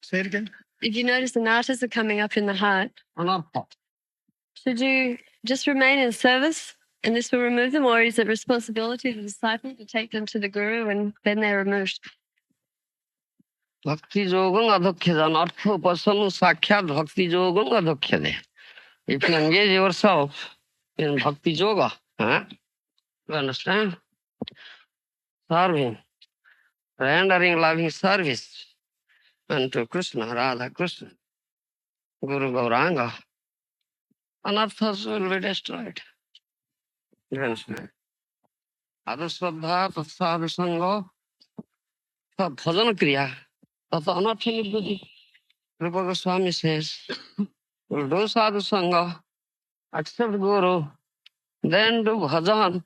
Say it again. If you notice the natas are coming up in the heart, Anartha. should you just remain in service and this will remove them, or is it responsibility of the disciple to take them to the guru and then they're removed? Bhakti yogam adhokyadan artha upasanu sakshat bhakti yogam adhokyade. If you engage yourself in bhakti yoga, you understand? Serving, rendering loving service unto Krishna, Radha Krishna, Guru Gauranga, anarthas will be destroyed. You understand? Adhasraddha tatsadu sangha tad bhajan kriya tata anartha nibbudi. Rupa Swami says, will do sadhu sangha, accept Guru, then do bhajan.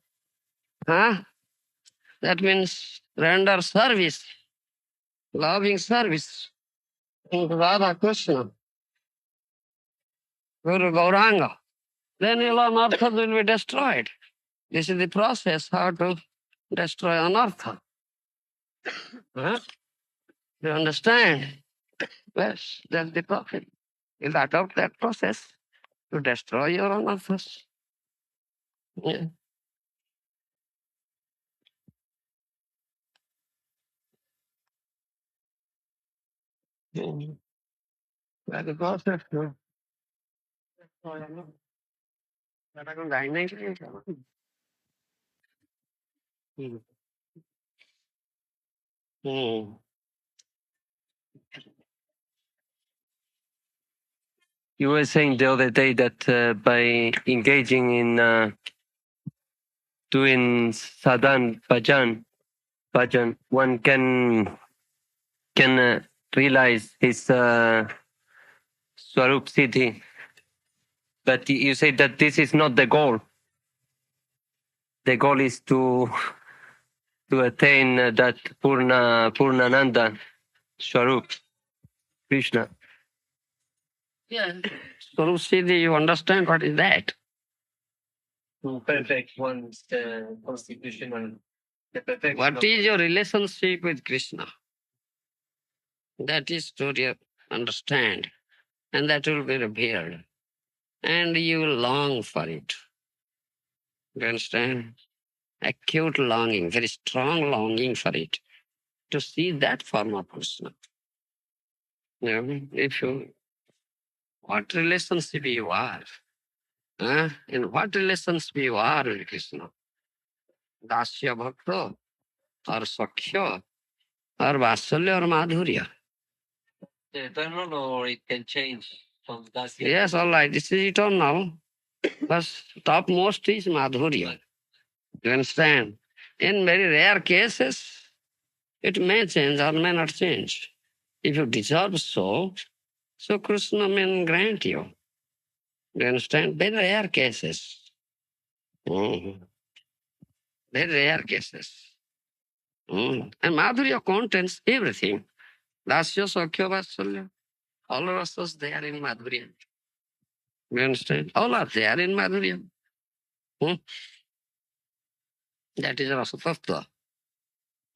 That means render service, loving service to Radha Krishna, Guru Gauranga. Then all anarthas will be destroyed. This is the process how to destroy anartha. You understand? Yes, that's the process. You adopt that process to destroy your anarthas. Yeah. That's the process. You were saying the other day that by engaging in doing sadhan bhajan, one can realize his swarup siddhi. But you say that this is not the goal. The goal is to attain that Purnananda swarup, Krishna. Yeah. So see, you understand what is that? Perfect one's constitutional. What is your relationship with Krishna? That is to understand, and that will be revealed. And you will long for it. You understand? Acute longing, very strong longing for it, to see that form of Krishna. You know, if you, what relationship you are, in what relationship you are with Krishna? Dasya Bhakta, or Sakhya, or Vasalya, or Madhurya. Eternal, or it can change from that. Yes, all right, this is eternal. But topmost is Madhurya. You understand? In very rare cases, it may change or may not change. If you deserve so Krishna may grant you. You understand? Very rare cases. Mhm. Very rare cases. And Madhurya contains everything. Dasya, Sakhya, Vatsalya. All of us there in Madhurya. You understand? All are there in Madhurya. That is Rasa Tattva.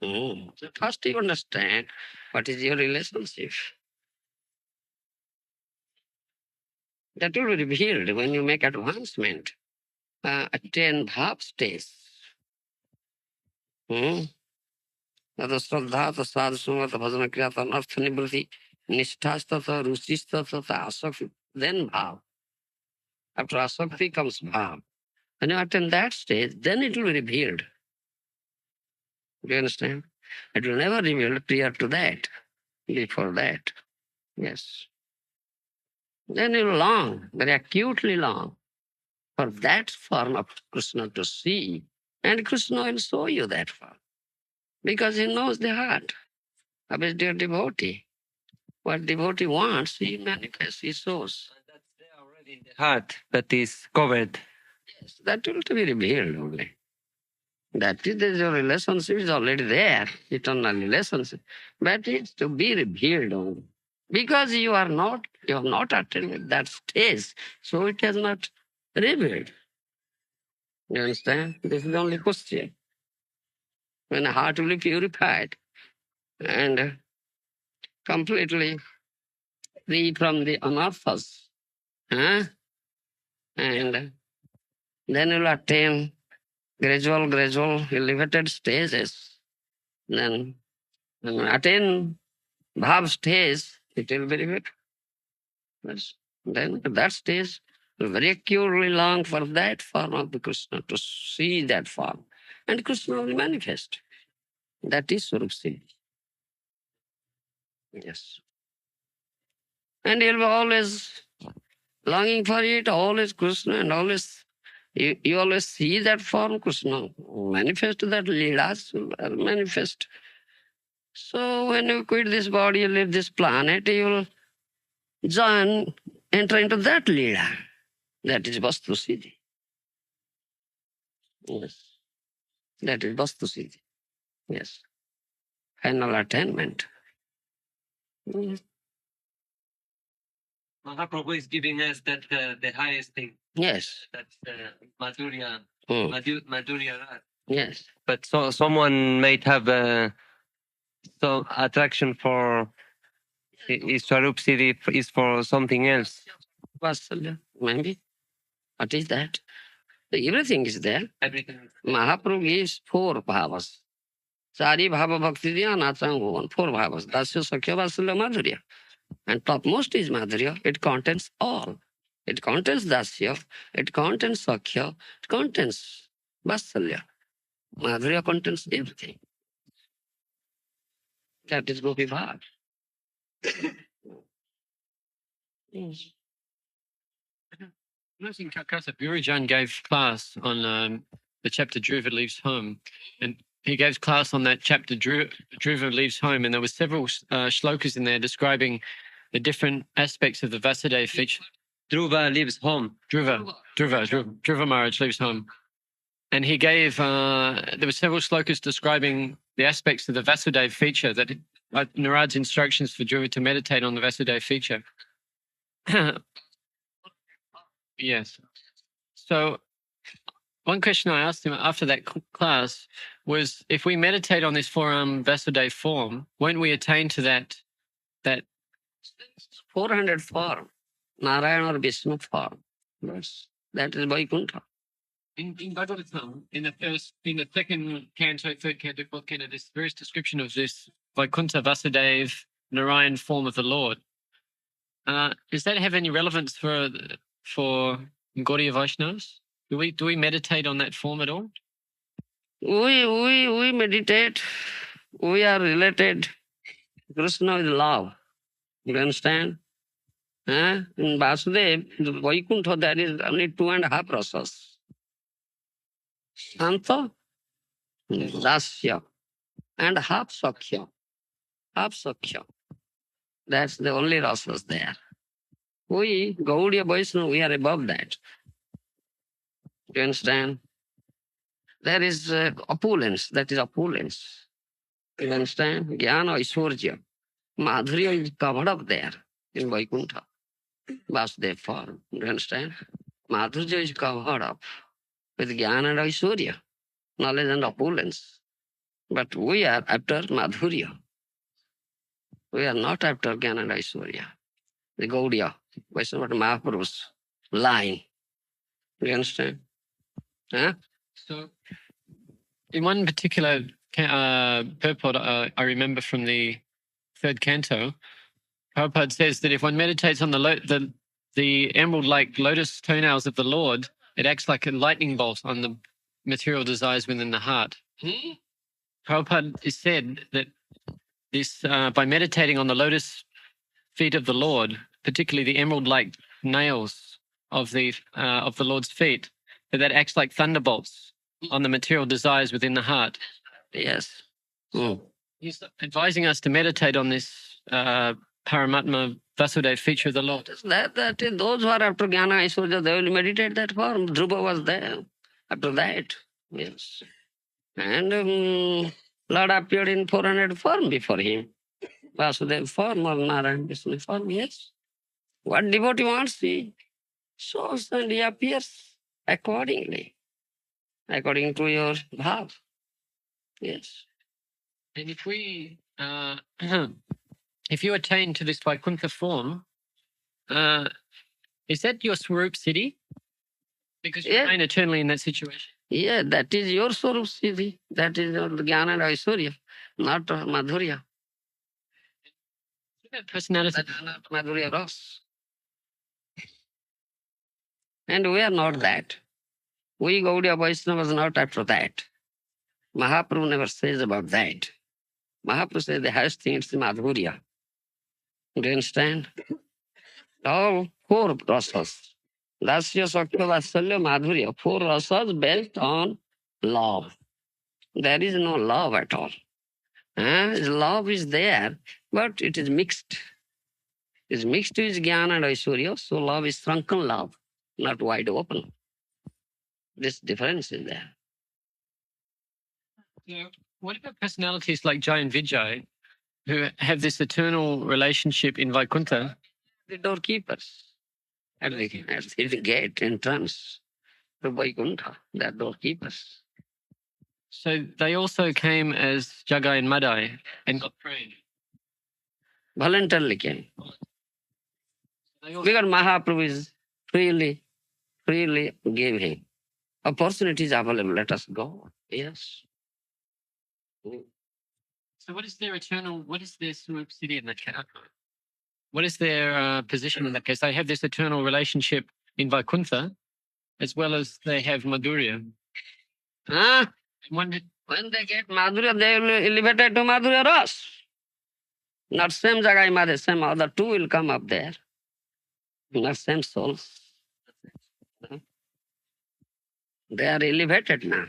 So first you understand what is your relationship. That will be revealed when you make advancement, attain bhav stage. Tata Shraddha, Tata Sadhu Sangha, Tata Bhajana Kriya, Tata Artha Nivriti, Nisthas, Tata Ruchis, Tata Asakti, then bhav. After asakti comes bhav. When you attain that stage, then it will be revealed. Do you understand? It will never reveal prior to that, before that. Yes. Then you long, very acutely long, for that form of Krishna to see. And Krishna will show you that form. Because he knows the heart of his dear devotee. What devotee wants, he manifests, he shows. That's there already in the heart, but is covered. Yes, that will be revealed only. That is your relationship is already there, eternal relationship. But it's to be revealed only. Because you have not attained that stage, so it has not revealed. You understand? This is the only question. When the heart will be purified and completely free from the anarthas. Huh? And then you'll attain gradual elevated stages. Then when you attain bhav stage, it will be elevated. Yes. Then at that stage, you very acutely long for that form of the Krishna, to see that form. And Krishna will manifest. That is Swarup Siddhi. Yes. And you'll be always longing for it, always Krishna, and always you always see that form Krishna manifest, that Leelas will manifest. So when you quit this body, you leave this planet, you will enter into that Leela. That is Vastu Siddhi. Yes. That is Vastu Siddhi. Yes. Final attainment. Yes. Mahaprabhu is giving us that the highest thing. Yes. That's Madhurya. Mm. Madhurya Ras. Yes. But someone might have some attraction for his Swarup Siddhi is for something else. Vatsalya, maybe. What is that? Everything is there. Everything. Mahaprabhu is four bhavas. Sari bhava bhakti dhyana, four bhavas. Dasya sakya vatsalya madhurya. And topmost is madhurya. It contains all. It contains dasya. It contains sakya. It contains vatsalya. Madhurya contains everything. That is Gopi Bhav. Yes. I think Calcutta, Burijan gave class on the chapter Dhruva leaves home, and he gave class on that chapter Dhruva leaves home, and there were several shlokas in there describing the different aspects of the Vasudeva feature. Dhruva leaves home. Dhruva Maharaj leaves home, and he gave there were several shlokas describing the aspects of the Vasudeva feature, that Narad's instructions for Dhruva to meditate on the Vasudeva feature. Yes. So one question I asked him after that class was, if we meditate on this four-arm Vasudeva form, won't we attain to that 400 form. Narayana or Vishnu form. Yes. That is Vaikuntha. in Bhagavatam, in the second canto, third canto, fourth canto, there's various description of this Vaikuntha Vasudeva Narayan form of the Lord. Does that have any relevance for Gaudiya Vaishnavas? Do we meditate on that form at all? We meditate. We are related. Krishna is love. You understand? In Vasudeva, the Vaikuntha, there is only 2.5 rasas. Santa, Dasya, and half Sakya. Half Sakya. That's the only rasas there. We, Gaudiya Vaishnava, we are above that. You understand? There is opulence. That is opulence. You understand? Jnana, Aishwarya. Madhurya is covered up there in Vaikuntha. Vasudeva form. You understand? Madhurya is covered up with Jnana and Aishwarya, knowledge and opulence. But we are after Madhurya. We are not after Jnana and Aishwarya. The Gaudiya, Vaishnava Mahaprabhu's line. You understand? Huh? So, in one particular purport, I remember from the third canto, Prabhupada says that if one meditates on the emerald-like lotus toenails of the Lord, it acts like a lightning bolt on the material desires within the heart. Prabhupada has said that this by meditating on the lotus feet of the Lord, particularly the emerald-like nails of the Lord's feet, that acts like thunderbolts on the material desires within the heart. Yes. He's advising us to meditate on this Paramatma Vasudeva feature of the Lord. That is, those who are after Jnana Aishwarya, they will meditate that form. Dhruva was there after that. Yes. And Lord appeared in 400 form before him. Vasudeva form or Narayana Vishnu form, yes. What devotee wants, he shows and he appears accordingly, according to your bhav. Yes. And if we, if you attain to this Vaikuntha form, Is that your Swarup city? Because you Yeah. remain eternally in that situation. Yeah, that is your Swarup Siddhi. That is your Jnana and Aishwarya, not Madhurya. What about personality? That is not Madhurya Ras. And we are not that. We Gaudiya Vaishnavas are not after that. Mahaprabhu never says about that. Mahaprabhu says the highest thing is the Madhurya. Do you understand? All four rasas. Dasya, Sakya, Vatsalya, Madhurya. Four rasas based on love. There is no love at all. Love is there, but it is mixed. It is mixed with Jnana and Aishwarya, so love is shrunken love, not wide open. This difference is there. Yeah. What about personalities like Jai and Vijay, who have this eternal relationship in Vaikuntha? The doorkeepers at the gate entrance to Vaikuntha, they are doorkeepers. So they also came as Jagai and Madai and got freed. Voluntarily came. They also, Because Mahaprabhu is freely giving. Opportunities available, let us go. Yes. so what is their eternal, what is their Swarup city in that case? What is their position in that case? They have this eternal relationship in Vaikuntha, as well as they have Madhurya. Huh? When When they get Madhurya, they will be elevated to Madhurya Ras. Not same Jagai Madhurya, same other two will come up there. Not same souls. They are elevated now.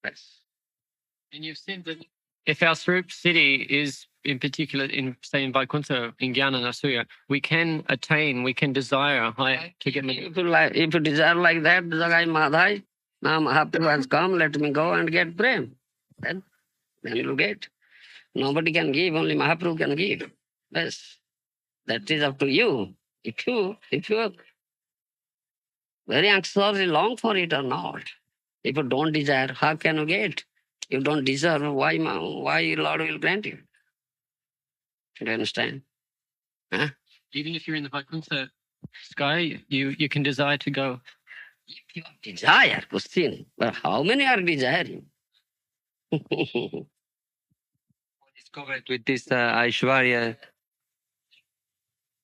Yes. And you've said that if our Swarup city is in particular in, say, in Vaikuntha, in Jnana and Asuya, we can attain, we can desire high to get Madhurya. If you desire like that, Jagai Madhai, now Mahaprabhu has come, let me go and get prem. Then you will get. Nobody can give, only Mahaprabhu can give. Yes. That is up to you. If you very anxiously long for it or not. If you don't desire, how can you get? You don't deserve, why Lord will grant you? Do you understand? Huh? Even if you're in the Vaikuntha sky, you can desire to go. If you desire, question, but how many are desiring? Discovered with this Aishwarya.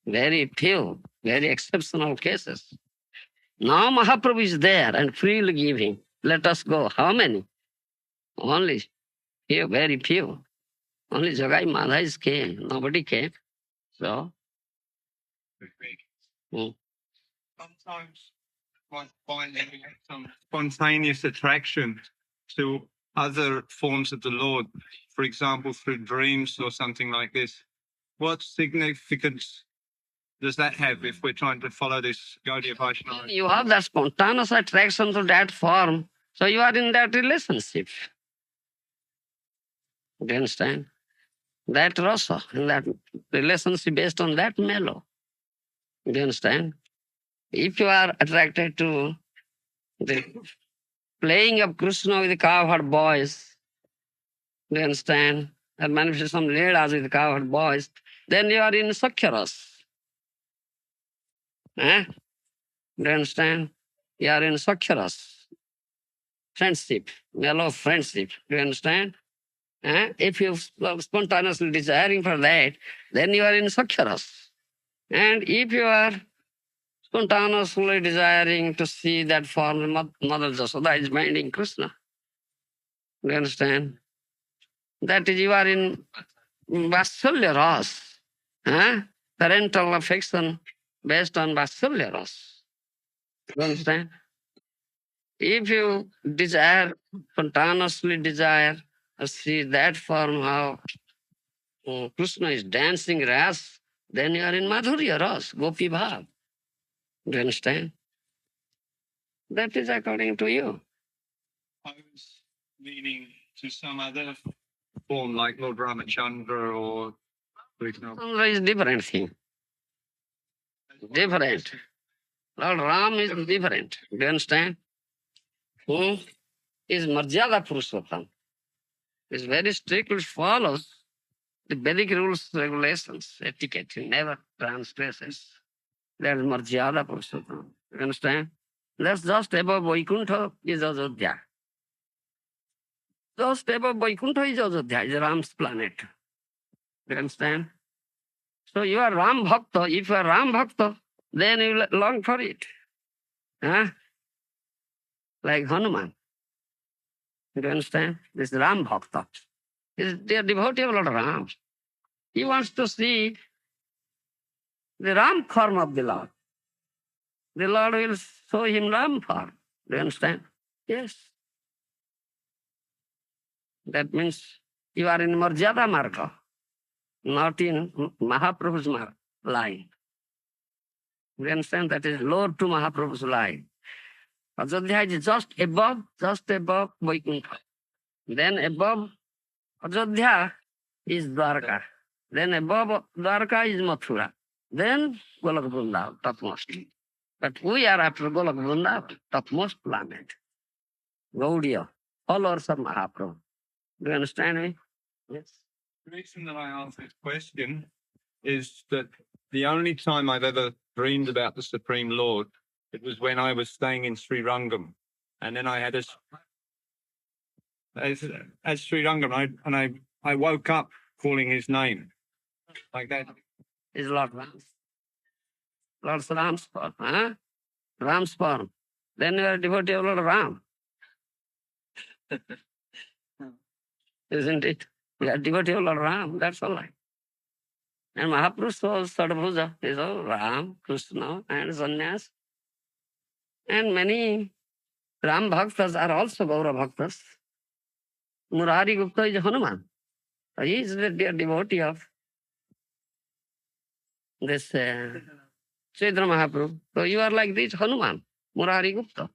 Very few, very exceptional cases. Now Mahaprabhu is there and freely giving. Let us go. How many? Only few, very few. Only Jagai Madhais came. Nobody came. So, Sometimes one finds some spontaneous attraction to other forms of the Lord, for example, through dreams or something like this. What significance does that have if we're trying to follow this Gaudiya Vaishnava? you have that spontaneous attraction to that form. So you are in that relationship. Do you understand? That rasa, that relationship based on that mellow. Do you understand? If you are attracted to the playing of Krishna with the cowherd boys, do you understand? And manifestation of Leelas with the cowherd boys, then you are in Sakyaras. Eh? Do you understand? You are in Sakyaras. Friendship, mellow friendship. Do you understand? If you spontaneously desiring for that, then you are in Sakyaras. And if you are spontaneously desiring to see that form, Mother Jasoda is minding Krishna. Do you understand? That is, you are in Vatsalya Ras. Parental affection based on Vatsalya Ras. Do you understand? If you desire, spontaneously desire, see that form how Krishna is dancing ras, then you are in Madhurya Ras, Gopi Bhav. Do you understand? That is according to you. I was meaning to some other form like Lord Ramachandra or, for example. Chandra is different thing. Different. Lord Ram is different. Do you understand? Who is Marjada Purushottam. Is very strictly follows the Vedic rules, regulations, etiquette. He never transgresses. That is Marjada Purushottam. You understand? That's just above Vaikuntha is Ajodhya. Just above Vaikuntha is Ajodhya, is Ram's planet. You understand? So you are Ram Bhakta. If you are Ram Bhakta, then you long for it. Huh? Like Hanuman. You understand? This Ram Bhakta. They are devotee of Lord Ram. He wants to see the Ram form of the Lord. The Lord will show him Ram form. Do you understand? Yes. That means you are in Marjada Marga, not in Mahaprabhu's line. Do you understand? That is lower to Mahaprabhu's line. Ajodhya is just above Vaikuntha. Then above Ajodhya is Dwarka. Then above Dwarka is Mathura. Then Golok Vrindavan, topmost. But we are after Golok Vrindavan, topmost planet. Gaudiya, followers of Mahaprabhu. Do you understand me? Yes. The reason that I asked this question is that the only time I've ever dreamed about the Supreme Lord, it was when I was staying in Sri Rangam. And then I had at Sri Rangam, I woke up calling his name like that. Is Lord Ram. Lord Ram's form. Huh? Ram's form. Then you are a devotee of Lord Ram. Isn't it? You are devotee of Lord Ram. That's all right. And Mahaprabhu was Sadbhuja. Is all Ram, Krishna, and Sannyas. And many Ram Bhaktas are also Gaura Bhaktas. Murari Gupta is Hanuman. He is the devotee of this Chaitanya Mahaprabhu. So you are like this Hanuman, Murari Gupta.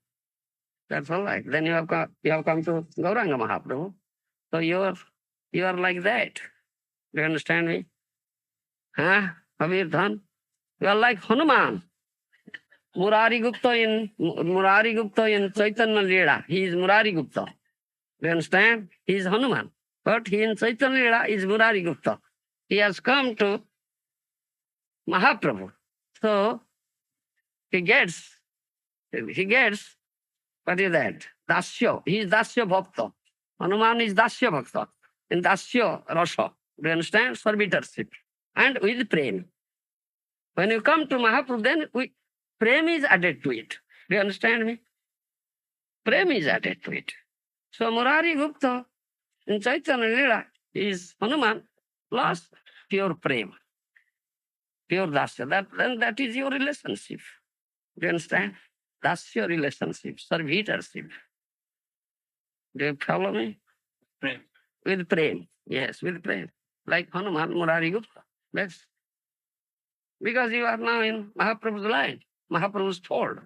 That's all right. Then you have come to Gauranga Mahaprabhu. So you are like that. Do you understand me? Huh? Habir Dhan? You are like Hanuman. Murari Gupta in Chaitanya Leela. He is Murari Gupta. Do you understand? He is Hanuman. But he in Chaitanya Leela is Murari Gupta. He has come to Mahaprabhu. So he gets, what is that? Dasya. He is Dasya Bhakta. Hanuman is Dasya Bhakta. In Dasya Rasa. Do you understand? Servitorship. And with prem. When you come to Mahaprabhu, then prem is added to it. Do you understand me? Prem is added to it. So Murari Gupta in Chaitanya Leela is Hanuman plus pure prem. Pure Dasya. That is your relationship. Do you understand? That's your relationship, servitorship. Do you follow me? Prem. With prem. Yes, with prem. Like Hanuman, Murari Gupta. That's because you are now in Mahaprabhu's line, Mahaprabhu's fold.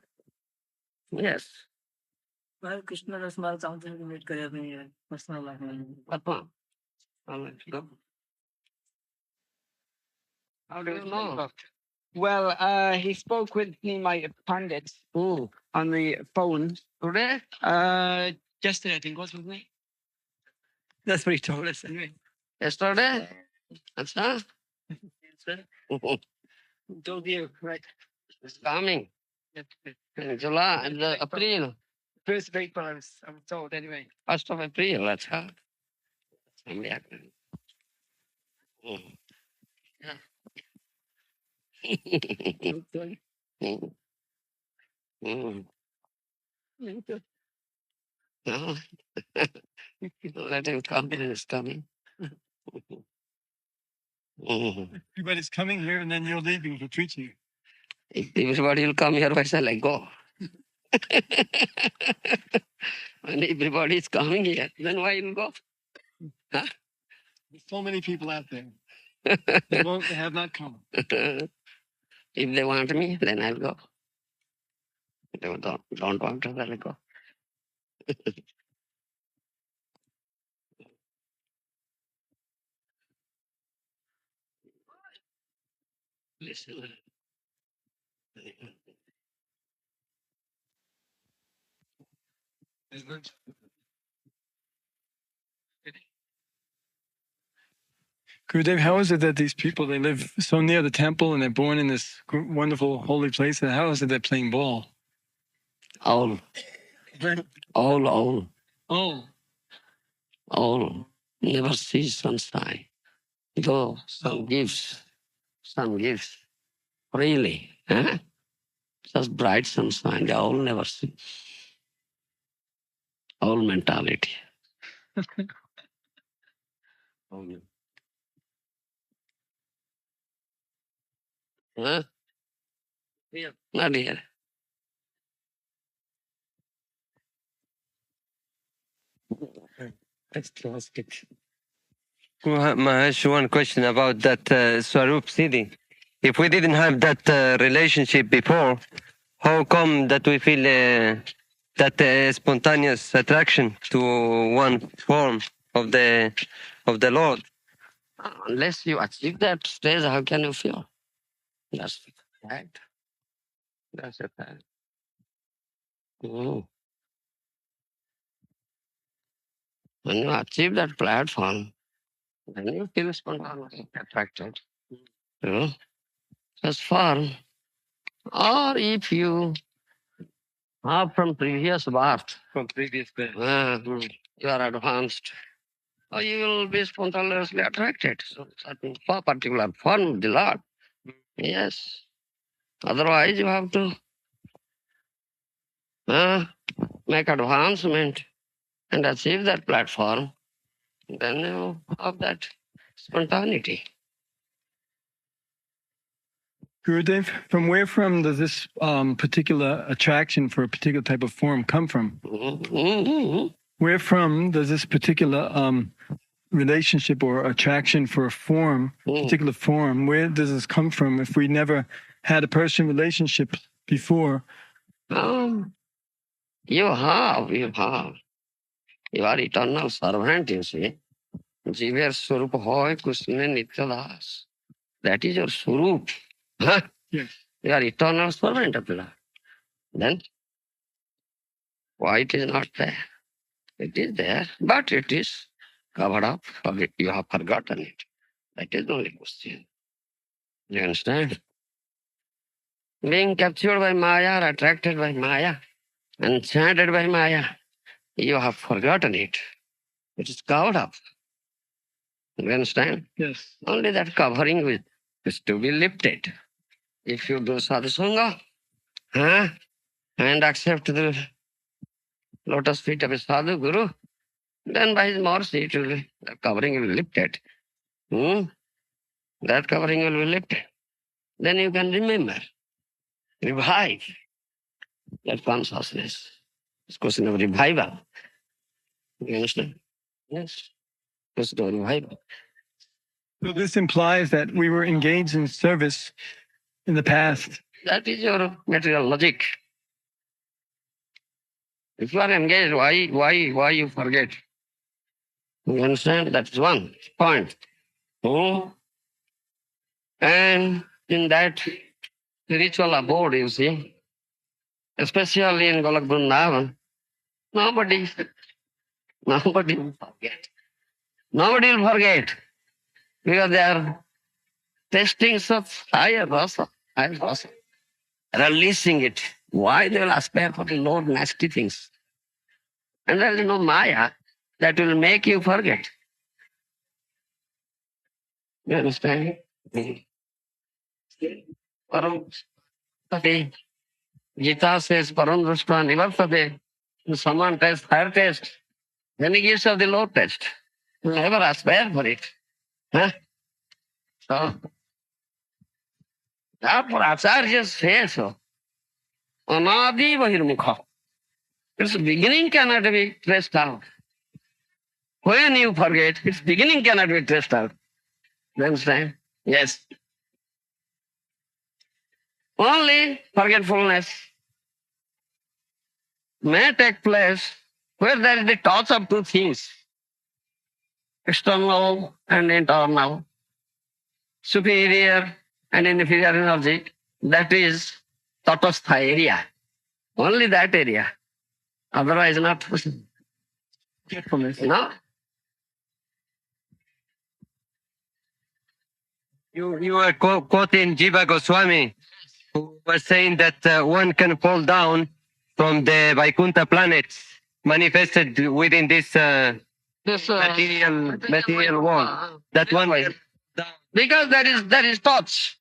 Yes. Well, Krishna does not something to meet career personal life. Atma. Go. How do you know? Well, he spoke with me, my pundit, Who? on the phone Today? yesterday, I think, wasn't it? That's what he told us anyway. Yesterday? Acha? Told you, right? It's coming. In July, in April. 1st of April, I was told anyway. 1st of April, acha. Somebody happened. No. Let him come. He's coming. Everybody's coming here and then you're leaving for preaching. If everybody will come here, why shall I go? When everybody is coming here, then why will go? There's so many people out there. They have not come. If they want me, then I'll go. If they don't want to, then I'll go. Listen. Gurudev, how is it that these people, they live so near the temple and they're born in this wonderful holy place? And how is it they're playing ball? All. Oh. Never see sunshine. Though some gives freely. Huh? Just bright sunshine, they all never see. All mentality. Huh? Not here. Let's ask it. Mahesh, one question about that Swarup Siddhi. If we didn't have that relationship before, how come that we feel that spontaneous attraction to one form of the Lord? Unless you achieve that stage, how can you feel? That's the fact. That's the fact. When you achieve that platform, then you feel spontaneously attracted. As far, or if you are from previous birth, you are advanced, or you will be spontaneously attracted. So certain for particular form of the Lord. Yes. Otherwise, you have to make advancement and achieve that platform. Then you have that spontaneity. Gurudev, from where does this particular attraction for a particular type of form come from? Where from does this particular relationship or attraction for a form, particular form, where does this come from if we never had a person relationship before? You have. You are eternal servant, you see. Jiver Swarup hoy Krishna Nityadas. That is your Swarup. Huh? Yes. You are eternal servant of the Lord. Then, why it is not there? It is there, but it is covered up. You have forgotten it. That is the only question. You understand? Being captured by Maya, or attracted by Maya, enchanted by Maya, you have forgotten it. It is covered up. You understand? Yes. Only that covering is to be lifted. If you do sadhusanga, and accept the lotus feet of a sadhu guru, then by his mercy, the covering will be lifted. That covering will be lifted. Then you can remember, revive that consciousness. It's question of revival. You understand? Yes. Question of revival. So this implies that we were engaged in service in the past. That is your material logic. If you are engaged, why you forget? You understand? That's one point. And in that spiritual abode, you see, especially in Golok Vrindavan, nobody will forget. Nobody will forget because they are testings of higher rasa, releasing it. Why they will aspire for the low nasty things? And there is no Maya that will make you forget. You understand? Param Tati. Gita says, Param Drushpa Nivartate. Someone tests higher taste. Then he gives of the low taste. You never aspire for it. Huh? So, therefore, Acharya says so. Anadi Bahirmukha. Its beginning cannot be traced out. When you forget, its beginning cannot be traced out. You understand? Yes. Only forgetfulness may take place where there is the touch of two things, external and internal, superior and inferior energy. That is Tatastha area. Only that area. Otherwise not. Forgetfulness. No? You were quoting Jiva Goswami, who was saying that one can fall down from the Vaikuntha planets manifested within this This material world. That one way. because that is thoughts.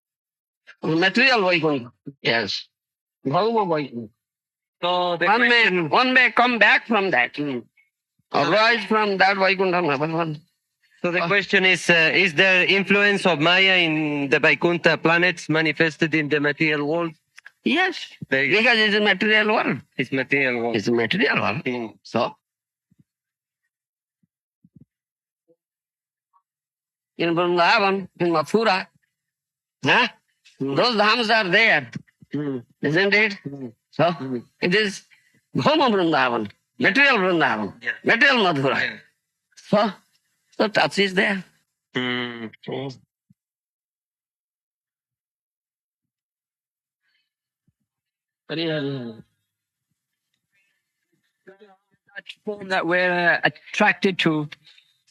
Material Vaikuntha. Yes. Bhagavad Vaikuntha. So the One may come back from that. Or rise from that Vaikuntha. So the question is there influence of Maya in the Vaikuntha planets manifested in the material world? Yes. Because it's a material world. It's material world. It's a material world. So, in Vrindavan, in Mathura, those dhams are there, isn't it? So, it is Bhoma Vrindavan, material Vrindavan, material Mathura. So touch is there. That form that we're attracted to.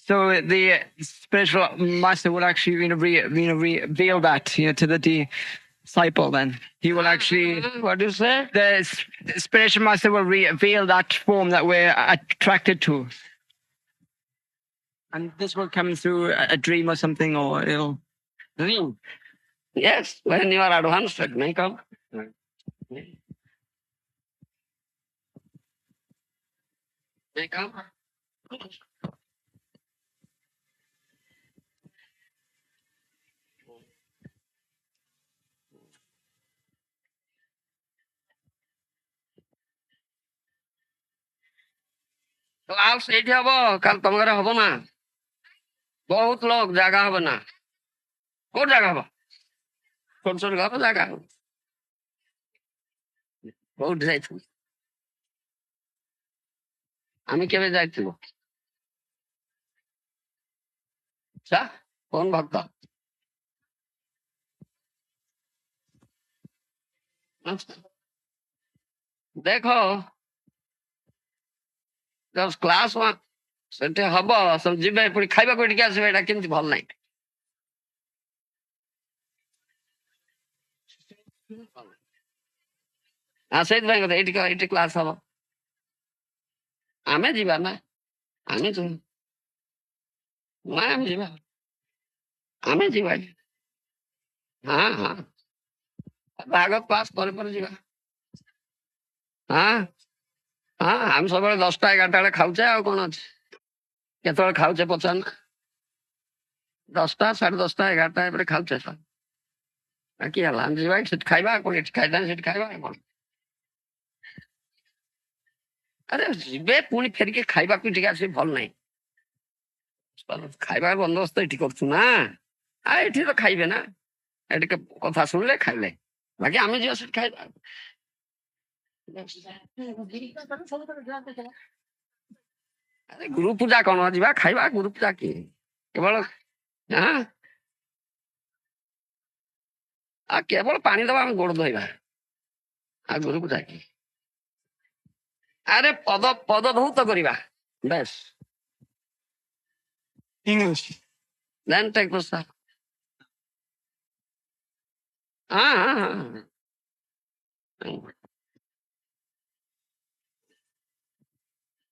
So the spiritual master will actually reveal that to the disciple. Then he will actually. What do you say? The spiritual master will reveal that form that we're attracted to, and this will come through a dream or something, or it'll. Dream. Yes, when you are advanced, it may come. May come. Class eighty हम कल तुम घर हम ना बहुत लोग जगह हम ना कौन जगह हम छोट छोट घर जगह बहुत যাইছিল আমি কেবে যাইছিল আচ্ছা কোন ভক্ত দেখো जब क्लास ସେଠି ହବ ସବୁ ଯିବେ ପୁଣି ଖାଇବାକୁ ଏଠିକି ଆସିବେ ଏଇଟା କେମିତି ଭଲ ନାହିଁ ସେଇଥିପାଇଁ କଥା ଏଇଠି କ୍ଲାସ ହବ ଆମେ ଯିବା ନା ଆମେ ଯିବା ନା ଆମେ ଯିବା ଆମେ ଯିବା ହଁ ହଁ ଭାଗବତ କ୍ଲାସ ପରେ ପରେ ଯିବା ହଁ ହଁ ଆମେ ସବୁବେଳେ 10ଟା 11ଟା ବେଳେ ଖାଉଛେ ଆଉ କଣ ଅଛି କେତେବେଳେ ଖାଉଛେ ପଚାର ନା 10ଟା 10:30 11ଟା ଏପଟେ ଖାଉଛେ ତ କି ହେଲା ଆମେ ଯିବା ସେଠି ଖାଇବା କଣ ଏଠି ଖାଇବା ସେଠି ଖାଇବା କଣ ଆରେ ଯିବେ ପୁଣି ଫେରିକି ଖାଇବାକୁ ଟିକେ ଆସିବେ ଭଲ ନାହିଁ ଖାଇବା ବନ୍ଦୋବସ୍ତ ଏଠି କରୁଛୁ ନା ଆଉ ଏଠି ତ ଖାଇବେ ନା ଏଠି କଥା ଶୁଣିଲେ ଖାଇଲେ ବାକି ଆମେ ଯିବା ସେଠି ଖାଇବା ଆରେ ଗୁରୁ ପୂଜା କଣ ଯିବା ଖାଇବା ଗୁରୁ ପୂଜା କିଏ କେବଳ କେବଳ ପାଣି ଦବା ଆମେ ଗୋଡ ଧୋଇବା ଆଉ ଗୁରୁ ପୂଜା କିଏ ଆରେ ପଦ ଧୌତ କରିବା ବେଶ English. Then take prasad.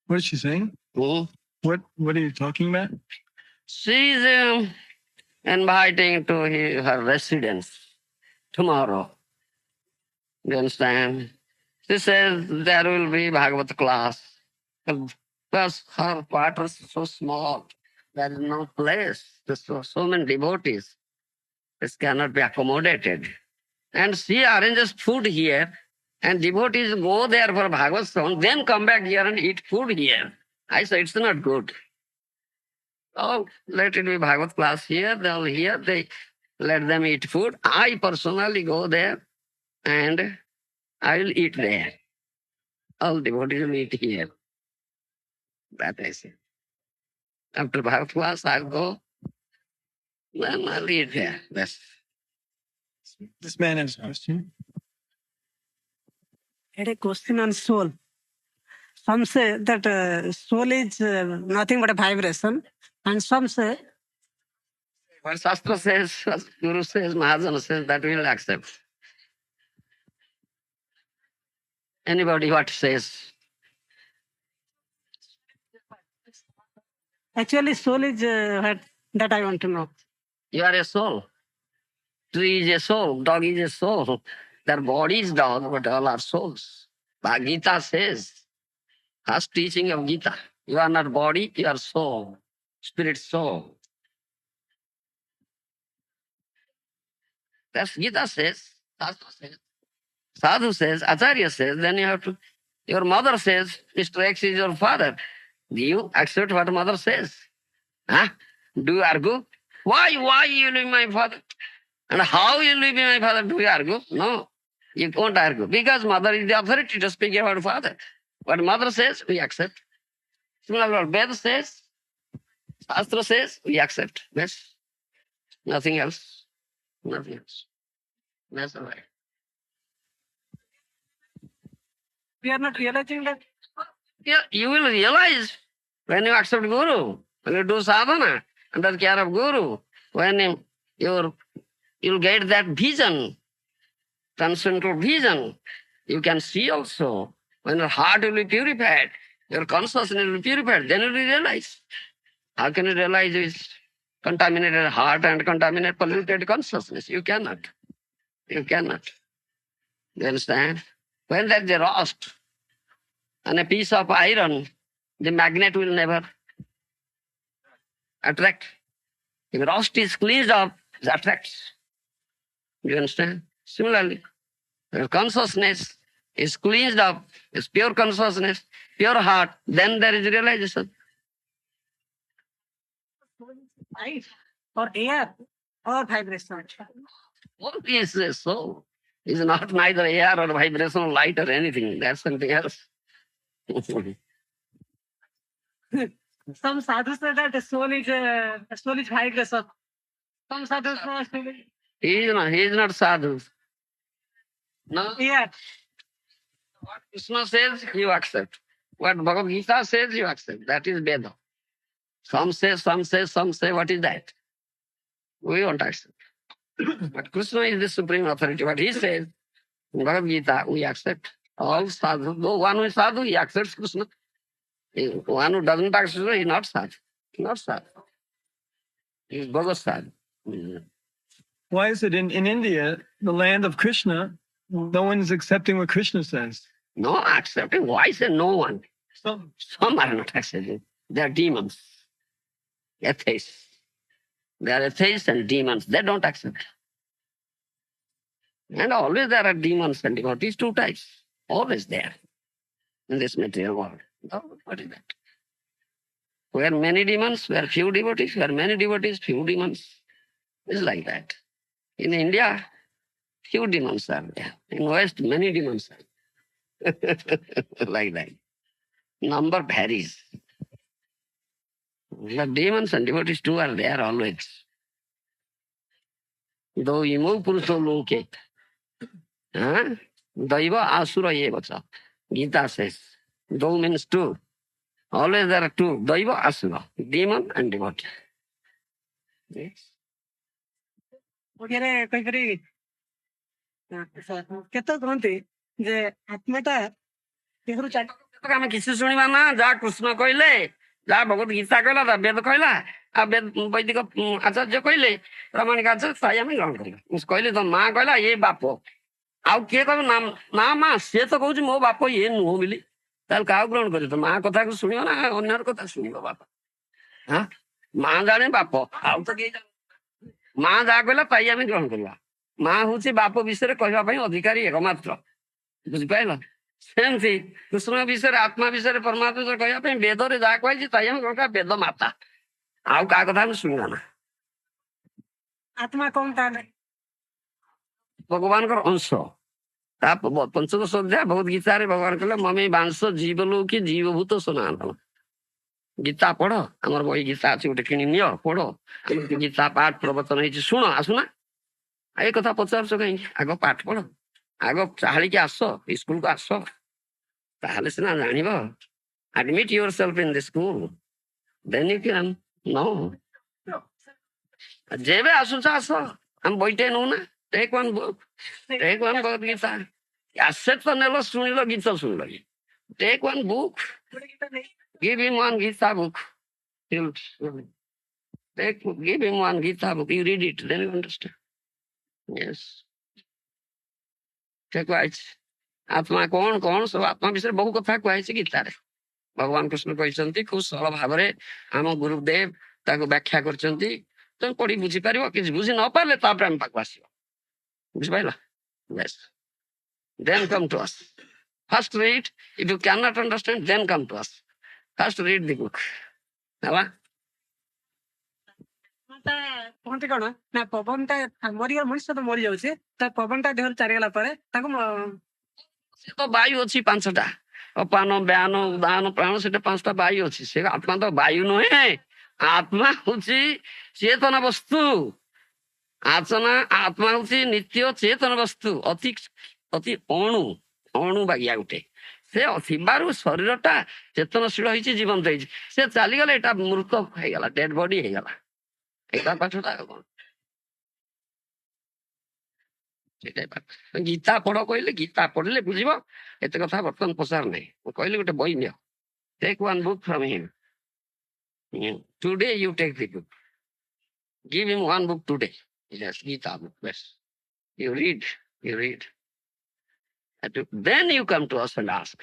What is she saying? What are you talking about? She's inviting to her residence tomorrow. You understand? She says there will be Bhagavad class. Plus her quarters are so small. There is no place. There's so many devotees. This cannot be accommodated. And she arranges food here, and devotees go there for Bhagavad song, then come back here and eat food here. I say it's not good. Oh, let it be Bhagavad class here, they'll hear, they let them eat food. I personally go there and I will eat there. All devotees will eat here. That I say. After Bhagavad class, I'll go, then I'll eat there. That's This man has a question. I had a question on soul. Some say that soul is nothing but a vibration, and some say What Shastra says, what Guru says, Maharaja says, that we will accept. Anybody what says? Actually, soul is that I want to know. You are a soul. Tree is a soul. Dog is a soul. Their body is dog, but all are souls. But Gita says, first teaching of Gita, you are not body, you are soul. Spirit soul. That's Gita says. Shastra says. Sadhu says, Acharya says, then you have to, your mother says, Mr. X is your father. Do you accept what mother says? Huh? Do you argue? Why you leave my father? And how you leave my father? Do you argue? No. You won't argue. Because mother is the authority to speak about father. What mother says, we accept. Similarly, what Veda says, Shastra says, we accept. Yes. Nothing else. Nothing else. That's all right. We are not realizing that. Yeah, you will realize when you accept Guru, when you do sadhana under the care of Guru, when you'll get that vision, transcendental vision, you can see also. When your heart will be purified, your consciousness will be purified, then you will realize. How can you realize with contaminated heart and contaminated, polluted consciousness? You cannot. You cannot. You understand? When there is a rust and a piece of iron, the magnet will never attract. If rust is cleansed up, it attracts. You understand? Similarly, if consciousness is cleansed up, is pure consciousness, pure heart, then there is realization. Life or air or vibration. What is the soul? Is not neither air or vibration, light or anything. That's something else. Some sadhus say that the soul is vibration. Some sadhus say He is not sadhu. No. air. What Krishna says, you accept. What Bhagavad Gita says, you accept. That is Veda. Some say, what is that? We won't accept. But Krishna is the supreme authority. What he says, in Bhagavad Gita, we accept. All sadhu, though one who is sadhu, he accepts Krishna. One who doesn't accept Krishna, he is not sadhu. Not sadhu. He is Bhagavad sadhu. Why is it in India, the land of Krishna, no one is accepting what Krishna says? No accepting. Why say no one? Some. Some are not accepting. They are demons. Atheists. They are atheists and demons. They don't accept. And always there are demons and devotees, two types. Always there in this material world. No, what is that? Where many demons, where few devotees, where many devotees, few demons. It's like that. In India, few demons are there. In West, many demons are like that. Number varies. The demons and devotees too are there always. Though imo puruso loke. Daiva asura yevacha. Gita says. Though means two. Always there are two. Daiva asura. Demon and devotee. Yes. वगैरह कोई परी केतो कहते जे आत्माटा केहरु चाट ଆମେ କିଛି ଶୁଣିବା ନା ଯାହା କୃଷ୍ଣ କହିଲେ ଯାହା ଭଗବତ ଗୀତା କହିଲା ତା ବେଦ କହିଲା ଆଉ ବୈଦିକ ଆଚାର୍ଯ୍ୟ କହିଲେ ପ୍ରାମାଣିକ ଆଚାର୍ଯ୍ୟ ତାଇ ଆମେ ଗ୍ରହଣ କରିବା କହିଲେ ତ ମା କହିଲା ଏ ବାପ ଆଉ କିଏ କହିବ ନା ନା ମା ସିଏ ତ କହୁଛି ମୋ ବାପ ଇଏ ନୁହଁ ବୋଲି ତାହେଲେ କାହାକୁ ଗ୍ରହଣ କରିବ ତ ମା କଥାକୁ ଶୁଣିବ ନା ଅନ୍ୟର କଥା ଶୁଣିବ ବାପ ହଁ ମା ଜାଣେ ବାପ ଆଉ ତ କେହି ଜାଣେ ମା ଯାହା କହିଲା ତାଇ ଆମେ ଗ୍ରହଣ କରିବା ମା ହଉଛି ବାପ ବିଷୟରେ କହିବା ପାଇଁ ଅଧିକାରୀ ଏକମାତ୍ର ବୁଝିପାରିଲ ସେମିତି କୃଷ୍ଣ ବିଷୟରେ ଆତ୍ମା ବିଷୟରେ ପରମାତ୍ମା ବିଷୟରେ କହିବା ପାଇଁ ବେଦରେ ଯାହା କହିଛି ତାଇ ଆମେ କଣ ବେଦ ମାତା ଆଉ କାହା କଥା ଆମେ ଶୁଣିବା ନା आत्मा कौन था ଭଗବାନଙ୍କର ଅଂଶ ତା ପଞ୍ଚଦଶ ଅଧ୍ୟାୟ ଭଗବତ ଗୀତାରେ ଭଗବାନ କହିଲେ ମମେ ବାଂଶ ଜୀବ ଲୋକେ ଜୀବଭୂତ ସନାତନ ଗୀତା ପଢ ଆମର ବହି ଗୀତା ଅଛି ଗୋଟେ କିଣି ନିଅ ପଢ ଗୀତା ପାଠ ପ୍ରବଚନ ହେଇଛି ଶୁଣ ଆସୁନା ଏ କଥା ପଚାରୁଛ କାହିଁକି ଆଗ ପାଠ ପଢ ଆଗ ଚାହାଳିକି ଆସ ସ୍କୁଲକୁ ଆସ ତାହେଲେ ସିନା ଜାଣିବ admit yourself in the school then you can know जेबे आसुछ आस आम बैठे नौ ना take one book take one Bhagavad Gita आसे तो नेलो सुनिलो गीत सुनिलो take one book give him one Gita book give him one Gita book, you read it, then you understand. Yes. Take right. आत्मा कौन कौन सब आत्मा विषय बहु कथा कहुई गीतार भगवान कृष्ण कहते खूब सरल भाव में आम गुरुदेव ताको व्याख्या करछंती तुम पढ़ी बुझी पार कि बुझी न पारे आम पाक आस बुझिपार yes then come to us first read if you can not understand then come to us first read the book है କହନ୍ତି କଣ ନା ପବନଟା ମରିଗଲା ମଣିଷ ତ ମରି ଯାଉଛି ତା ପବନଟା ଦେହରୁ ଚାରିଗଲା ପରେ ତାକୁ ସେ ତ ବାୟୁ ଅଛି ପାଞ୍ଚଟା ଅପାନ ବ୍ୟାନ ଉଦାନ ପ୍ରାଣ ସେଟା ପାଞ୍ଚଟା ବାୟୁ ଅଛି ସେ ଆତ୍ମା ତ ବାୟୁ ନୁହେଁ ଆତ୍ମା ହଉଛି ଚେତନ ବସ୍ତୁ ଆତ୍ମା ହଉଛି ନିତ୍ୟ ଚେତନ ବସ୍ତୁ ଅତି ଅତି ଅଣୁ ଅଣୁ ବାଗିଆ ଗୋଟେ ସେ ଥିବାରୁ ଶରୀରଟା ଚେତନଶୀଳ ହେଇଛି ଜୀବନ୍ତ ହେଇଛି ସେ ଚାଲିଗଲେ ଏଟା ମୃତ ହେଇଗଲା ଡେଡ ବଡି ହେଇଗଲା ଏଇଟା ପାଠଟା କଣ गीता पढ़ कहले गीता पढ़ले बुझब एत कथा बर्तमान पचार नहीं कहली गोटे बही नि take one book from him today you take the book give him one book today yes Gita book बस you read then you come to us and ask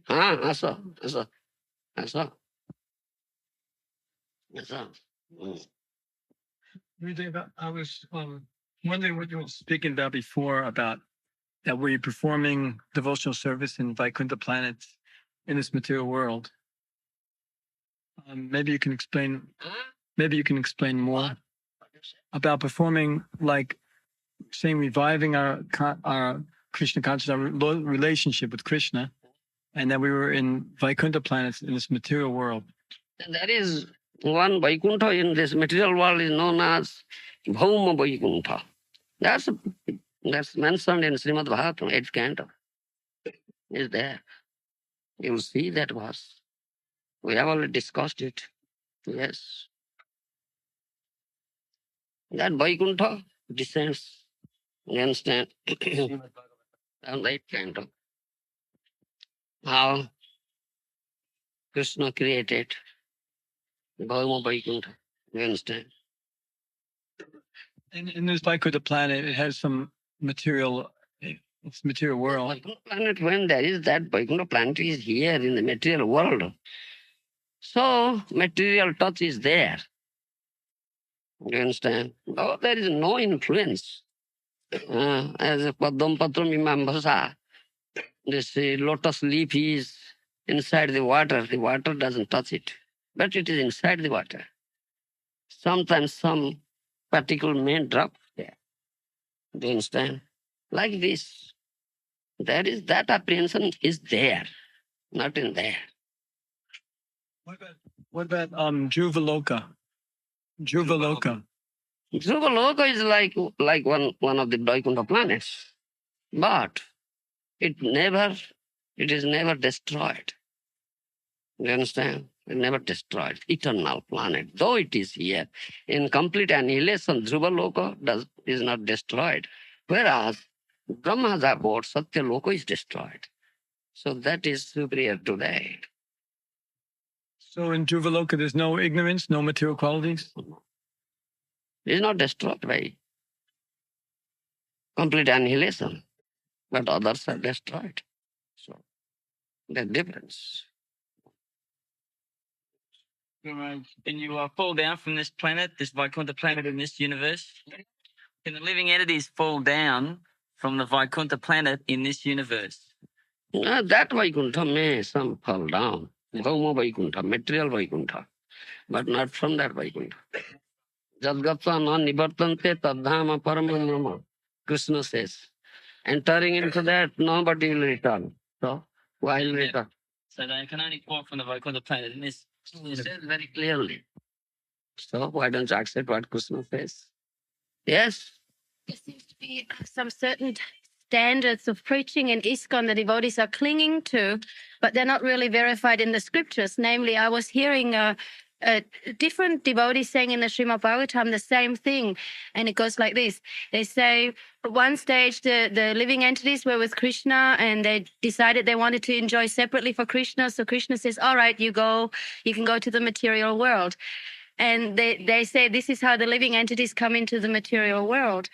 हाँ आस आस आस आस I was wondering what you were speaking about before about that we're performing devotional service in Vaikuntha planets in this material world. Maybe you can explain. Maybe you can explain more about performing, like saying, reviving our Krishna consciousness, our relationship with Krishna, and that we were in Vaikuntha planets in this material world. There is one Vaikuntha in this material world is known as Bhauma Vaikuntha. That's mentioned in Srimad Bhagavatam, 8th canto. Is there. You will see that verse. We have already discussed it. Yes. That Vaikuntha descends, you understand, on the 8th canto. How Krishna created Bhauma Vaikuntha. You understand? In this Vaikuntha planet, it has some material. It's material world. Vaikuntha planet, when there is that Vaikuntha planet is here in the material world. So material touch is there. You understand? Oh, there is no influence. As a Padam Patram Imambhasa, this lotus leaf is inside the water doesn't touch it. But it is inside the water. Sometimes some particle may drop there. Do you understand? Like this. There is that apprehension is there, not in there. What about Juvaloka? Juvaloka. Juvaloka is like one of the Vaikuntha planets. But it is never destroyed. You understand? It never destroyed. Eternal planet. Though it is here in complete annihilation, Juvaloka is not destroyed. Whereas Brahma's abode, Satyaloka is destroyed. So that is superior to that. So in Juvaloka, there's no ignorance, no material qualities? It is not destroyed by complete annihilation, but others are destroyed. So the difference. When you fall down from this planet, this Vaikuntha planet in this universe, can the living entities fall down from the Vaikuntha planet in this universe? That Vaikuntha may some fall down. Bhauma Vaikuntha, material Vaikuntha, but not from that Vaikuntha. Jadgatva na nivartante tadhama paramam brahma. Krishna says, entering into that, nobody will return. So, why will return? So they can only fall from the Vaikuntha planet in this. He says very clearly. So, why don't you accept what Krishna says? Yes. There seems to be some certain standards of preaching in ISKCON the devotees are clinging to, but they're not really verified in the scriptures. Namely, I was hearing a different devotees saying in the Srimad Bhagavatam the same thing, and it goes like this. They say at one stage the living entities were with Krishna and they decided they wanted to enjoy separately for Krishna. So Krishna says, all right, you can go to the material world. And they say this is how the living entities come into the material world.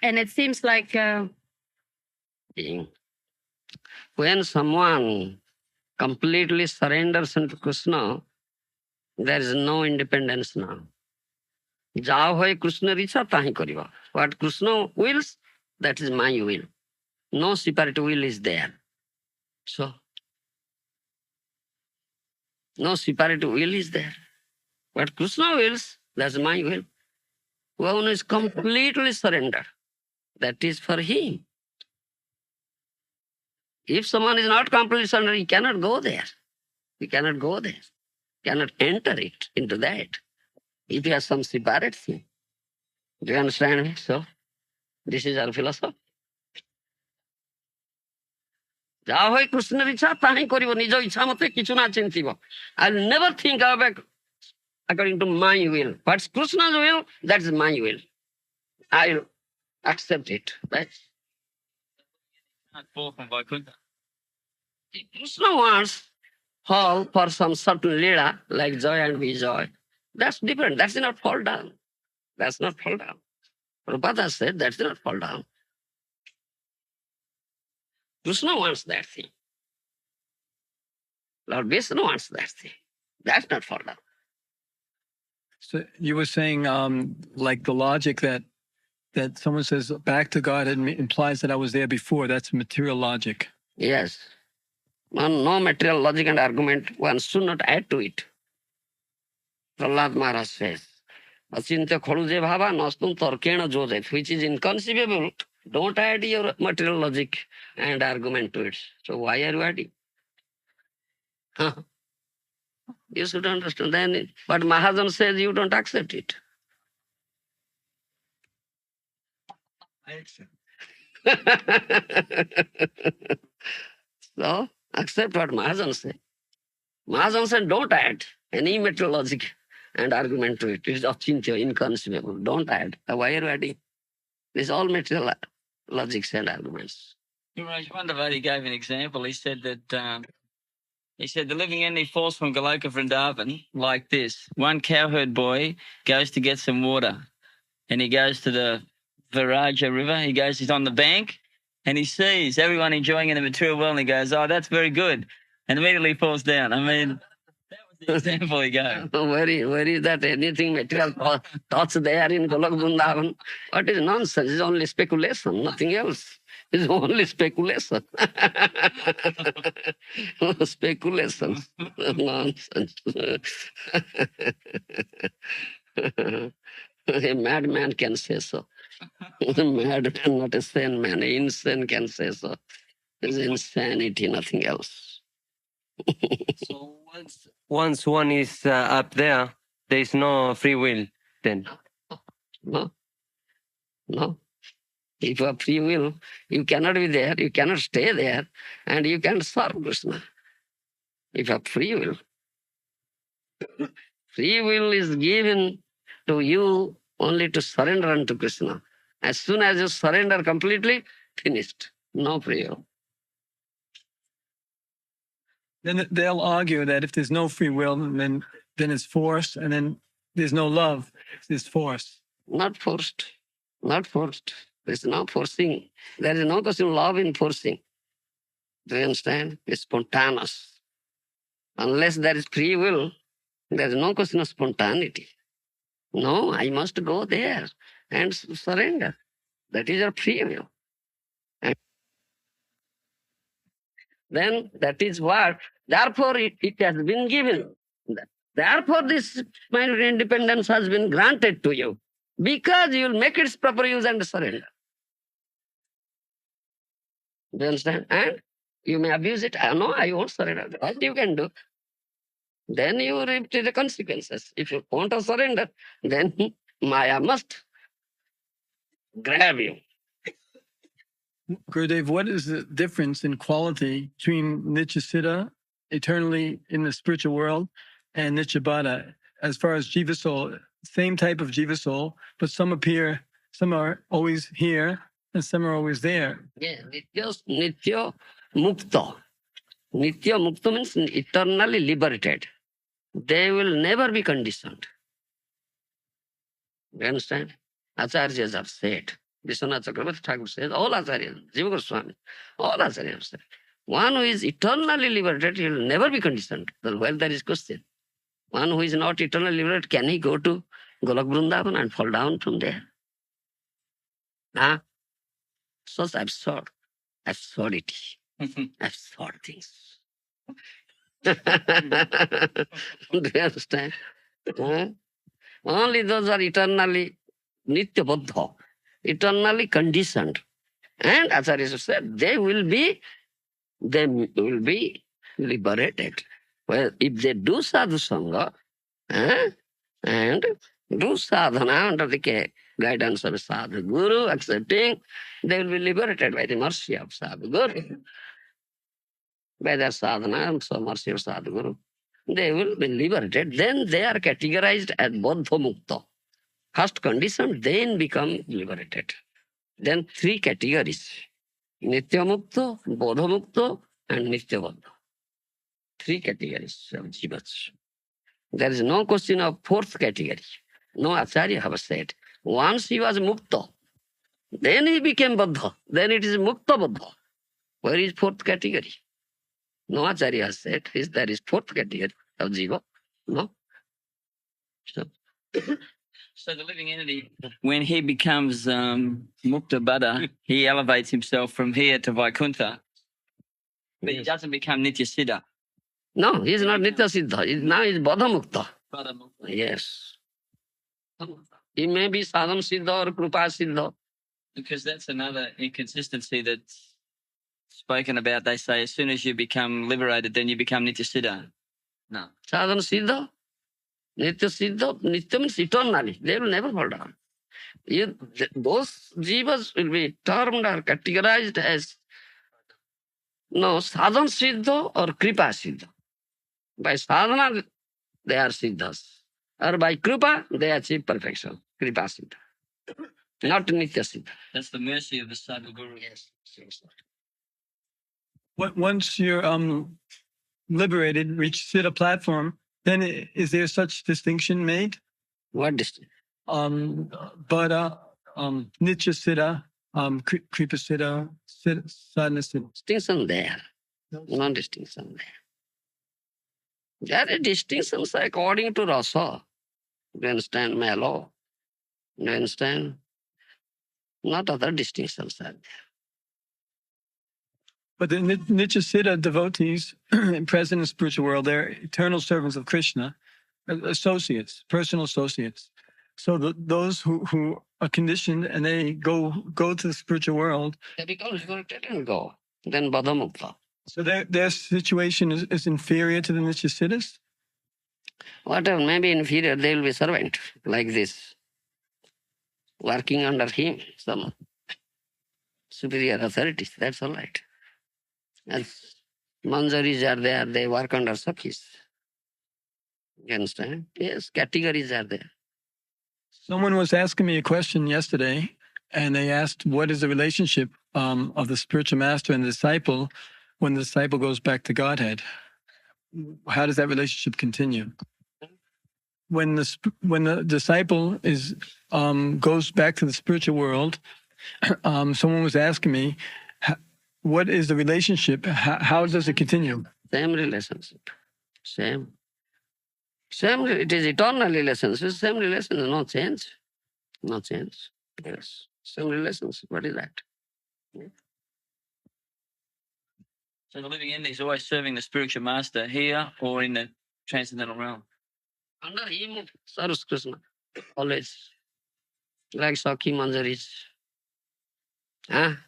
And it seems like... when someone completely surrenders unto Krishna, there is no independence now. ଯାହା ହୋଇ କୃଷ୍ଣର ଇଚ୍ଛା ତାହିଁ କରିବ. What Krishna wills, that is my will. No separate will is there. So, no separate will is there. What Krishna wills, that's my will. One is completely surrendered. That is for him. If someone is not completely surrendered, he cannot go there. He cannot go there. Cannot enter it into that. If he has some separate thing. Do you understand me? So, this is our philosophy. ଯାହା ହୋଇ କୃଷ୍ଣର ଇଚ୍ଛା ତାହିଁ କରିବ. ନିଜ ଇଚ୍ଛା ମତେ କିଛି ନା ଚିନ୍ତିବ. I'll never think about according to my will. What's Krishna's will? That's my will. I'll accept it. Right? Can't fall from Vaikuntha. If Krishna wants fall for some certain lila, like joy and joy, that's different. That's not fall down. That's not fall down. Prabhupada said that's not fall down. Krishna wants that thing. Lord Vishnu wants that thing. That's not fall down. So you were saying, like the logic that someone says back to God implies that I was there before. That's material logic. Yes. No material logic and argument, one should not add to it. Prahlad Maharaj says, Achintya kholuje bhava nastum tarkena jojet, which is inconceivable. Don't add your material logic and argument to it. So why are you adding? Huh? You should understand. Then, but Maharaja says you don't accept it. I accept. So, accept what Maharaja said. Maharaja said don't add any material logic and argument to it. It is achintya, inconceivable. Don't add. Why are you adding? These all material logics and arguments. One devotee gave an example. He said that the living entity falls from Goloka Vrindavan like this. One cowherd boy goes to get some water, and he goes to the Viraja river. He's on the bank, and he sees everyone enjoying in the material world, and he goes, "Oh, that's very good," and immediately falls down. I mean, that was the example he gave. Where is that anything material thoughts there in Golok Vrindavan? What is nonsense? It's only speculation, nothing else. It's only speculation. Speculation. Nonsense. A madman can say so. A madman, not a sane man. An insane can say so. It's insanity, nothing else. So once one is up there is no free will then? No. No. If you have free will, you cannot be there, you cannot stay there, and you can serve Krishna. If you have free will. Free will is given to you only to surrender unto Krishna. As soon as you surrender completely, finished. No free will. Then they'll argue that if there's no free will, then it's force, and then there's no love, it's force. Not forced. Not forced. There's no forcing. There is no question of love in forcing. Do you understand? It's spontaneous. Unless there is free will, there is no question of spontaneity. No, I must go there and surrender. That is your free will. And then that is what, therefore it has been given. Therefore this kind of independence has been granted to you. Because you will make its proper use and surrender. Do you understand? And you may abuse it. No, I won't surrender. What you can do? Then you reap the consequences. If you want to surrender, then Maya must grab you. Gurudev, what is the difference in quality between Nityasiddha, eternally in the spiritual world, and Nityabhada? As far as Jiva soul, same type of Jiva soul, but some appear, some are always here, and some are always there. Yeah, Nitya Mukta. Nitya Mukta means eternally liberated. They will never be conditioned. You understand? Acharyas have said. Vishwanath Chakravarti Thakur says, all Acharyas, Jiva Goswami, all Acharyas have said. One who is eternally liberated, he will never be conditioned. Well, there is question. One who is not eternally liberated, can he go to Golok Vrindavan and fall down from there? Huh? Such absurdity, absurd things. Do you understand? Huh? Only those are eternally nitya baddha, eternally conditioned. And Acharya said, they will be liberated. Well, if they do sadhu sangha and do sadhana under the guidance of a sadhu guru, accepting, they will be liberated by the mercy of sadhu guru. By their sadhana and so mercy of sadhu guru, they will be liberated. Then they are categorized as baddha mukta. First condition, then become liberated. Then three categories. Nitya Mukta, Bodha Mukta, and Nitya Baddha. Three categories of jivas. There is no question of fourth category. No Acharya have said. Once he was Mukta, then he became Baddha. Then it is Mukta Baddha. Where is fourth category? No Acharya has said there is fourth category of jiva. No. So, So the living entity, when he becomes Mukta Buddha, he elevates himself from here to Vaikuntha, but he doesn't become Nitya Siddha. no, he is not Nitya Siddha. Now he is Baddha Mukta. Buddha Mukta. Yes. He may be Sadhana Siddha or Krupa Siddha. Because that's another inconsistency that's spoken about. They say as soon as you become liberated, then you become Nitya Siddha. No. Sadhana Siddha, Nitya Siddha, Nitya means eternally. They will never fall down. Those jivas will be termed or categorized as Sadhana Siddha or Kripa Siddha. By sadhana, they are siddhas. Or by kripa, they achieve perfection. Kripa Siddha. Not Nitya Siddha. That's the mercy of the Sadhu Guru. Yes. Once you're liberated, reach Siddha platform, then is there such distinction made? What distinction? Buddha, Nitya Siddha, Kripa Siddha, Sadhana Siddha. Distinction there. No distinction there. There are distinctions according to rasa. You understand? Mellow. You understand? Not other distinctions are there. But the Nitya Siddha devotees present in the spiritual world, they're eternal servants of Krishna, associates, personal associates. So those who are conditioned and they go to the spiritual world. They become liberated and go. Then Baddha Mukta. So their situation is inferior to the Nitya Siddhas? Whatever may be inferior, they will be servant like this. Working under him, some superior authorities. That's all right. As manjaris are there, they work under sakhis. You understand? Yes, categories are there. Someone was asking me a question yesterday, and they asked, what is the relationship of the spiritual master and the disciple when the disciple goes back to Godhead? How does that relationship continue? When the disciple goes back to the spiritual world, someone was asking me, what is the relationship? How does it continue? Same relationship. Same. It is eternal relationship. Same relationship. No change. No change. Yes. Same relationship. What is that? Yeah. So the living entity is always serving the spiritual master here or in the transcendental realm. Under him serves Krishna. Always. Like Sakhi Manjaris.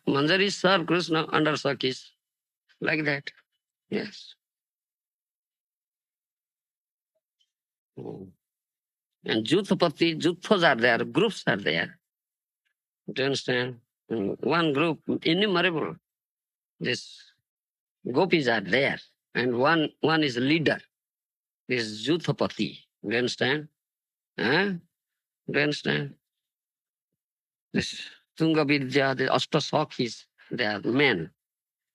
Manjaris serve Krishna under Sakhis. Like that. Yes. And Juthapati, Juthas are there, groups are there. Do you understand? One group, innumerable. These gopis are there. And one is leader. This Juthapati. Do you understand? Huh? Do you understand? This Tunga Vidya, the Ashtasakis, they are men.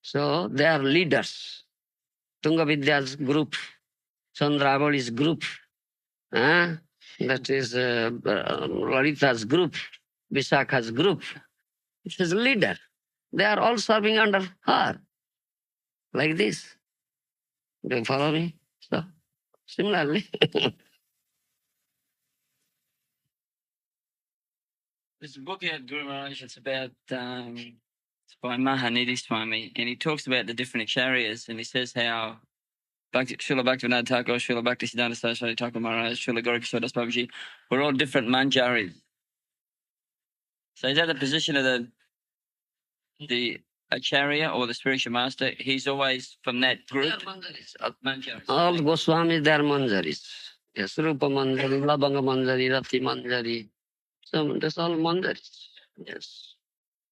So they are leaders. Tunga Vidya's group, Chandravali's group, huh? That is Lalita's group, Visakha's group. It is leader. They are all serving under her. Like this. Do you follow me? So, similarly. There's a book out, Guru Maharaj, it's about, it's by Maharaja Swami, and he talks about the different acharyas, and he says how Srila Bhaktivinoda Thakur, Srila Bhaktisiddhanta Saraswati Thakur Maharaj, Srila Gaurakishore Das Babaji, we're all different manjaris. So he's at the position of the acharya or the spiritual master. He's always from that group. Manjaris. All Goswamis, they are manjaris. Yes, Rupa Manjari, Labanga Manjari, Rati Manjari. So that's all manjaris. Yes.